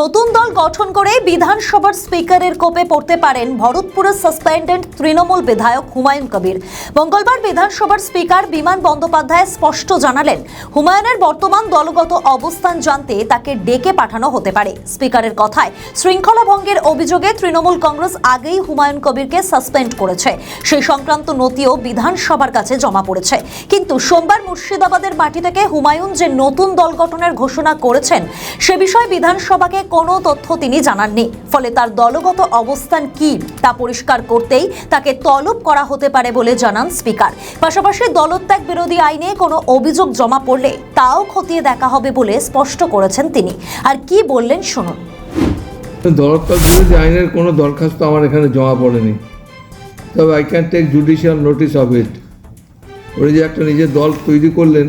নতুন দল গঠন করে বিধানসভার স্পিকারের কোপে পড়তে পারেন ভরতপুরের সাসপেন্ডেড তৃণমূল বিধায়ক হুমায়ুন কবির। মঙ্গলবার বিধানসভার স্পিকার বিমান বন্দ্যোপাধ্যায় স্পষ্ট জানালেন, হুমায়ুনের বর্তমান দলগত অবস্থান জানতে তাকে ডেকে পাঠানো হতে পারে। স্পিকারের কথায়, শৃঙ্খলা ভঙ্গের অভিযোগে তৃণমূল কংগ্রেস আগেই হুমায়ুন কবিরকে সাসপেন্ড করেছে। সেই সংক্রান্ত নথিও বিধানসভার কাছে জমা পড়েছে। কিন্তু সোমবার মুর্শিদাবাদের মাটি থেকে হুমায়ুন যে নতুন দল গঠনের ঘোষণা করেছেন, সে বিষয়ে বিধানসভাকে কোনো তথ্য তিনি জানাননি। ফলে তার দলগত অবস্থান কি তা পরিষ্কার করতেই তাকে তলব করা হতে পারে বলে জানান স্পিকার। পাশাপাশি দলত্যাগ বিরোধী আইনে কোনো অভিযোগ জমা পড়লে তাও খতিয়ে দেখা হবে বলে স্পষ্ট করেছেন তিনি। আর কি বললেন শুনুন। দলত্যাগ বিরোধী আইনের কোনো দরখাস্ত আমার এখানে জমা পড়েনি, তবে I can take judicial notice of it. উনি যে একটা নিজের দল তৈরি করলেন,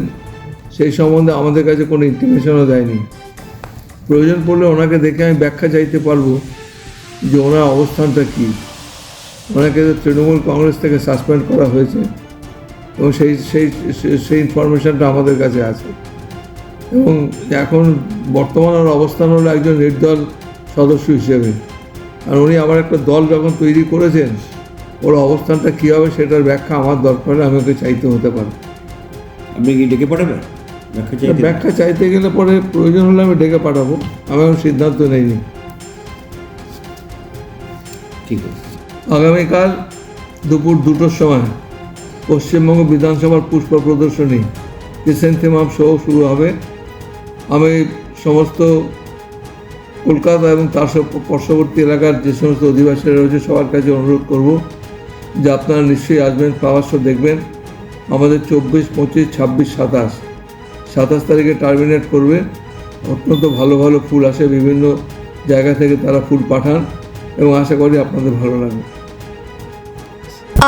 সেই সম্বন্ধে আমাদের কাছে কোনো ইন্টিমেশনও দেয়নি। প্রয়োজন পড়লে ওনাকে দেখে আমি ব্যাখ্যা চাইতে পারবো যে ওনার অবস্থানটা কী। ওনাকে তৃণমূল কংগ্রেস থেকে সাসপেন্ড করা হয়েছে এবং সেই ইনফরমেশানটা আমাদের কাছে আছে। এবং এখন বর্তমান ওর অবস্থান হলো একজন নির্দল সদস্য হিসেবে। আর উনি আবার একটা দল যখন তৈরি করেছেন, ওর অবস্থানটা কী হবে সেটার ব্যাখ্যা আমার দরকার হলে আমি ওকে চাইতে হতে পারে। আপনি কি ডেকে পাঠাবেন? ব্যাখ্যা চাইতে গেলে পরে প্রয়োজন হলে আমি ডেকে পাঠাবো। আমি এখন সিদ্ধান্ত নেইনি। ঠিক আছে। আগামীকাল দুপুর 2টোর সময় পশ্চিমবঙ্গ বিধানসভার পুষ্প প্রদর্শনী ক্রিসেন্থেমাম শো শুরু হবে। আমি সমস্ত কলকাতা এবং তার পার্শ্ববর্তী এলাকার যে সমস্ত অধিবাসীরা রয়েছে সবার কাছে অনুরোধ করব যে আপনারা নিশ্চয়ই আসবেন, ফ্লাওয়ার শো দেখবেন। আমাদের 24, 25, 26, 27 তারিখে টার্মিনেট করবে। অত্যন্ত ভালো ভালো ফুল আসে, বিভিন্ন জায়গা থেকে তারা ফুল পাঠান এবং আশা করি আপনাদের ভালো লাগবে।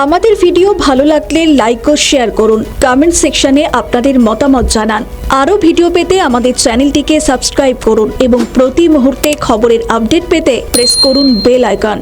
আমাদের ভিডিও ভালো লাগলে লাইক ও শেয়ার করুন। কমেন্ট সেকশনে আপনাদের মতামত জানান। আরও ভিডিও পেতে আমাদের চ্যানেলটিকে সাবস্ক্রাইব করুন এবং প্রতি মুহূর্তে খবরের আপডেট পেতে প্রেস করুন বেল আইকন।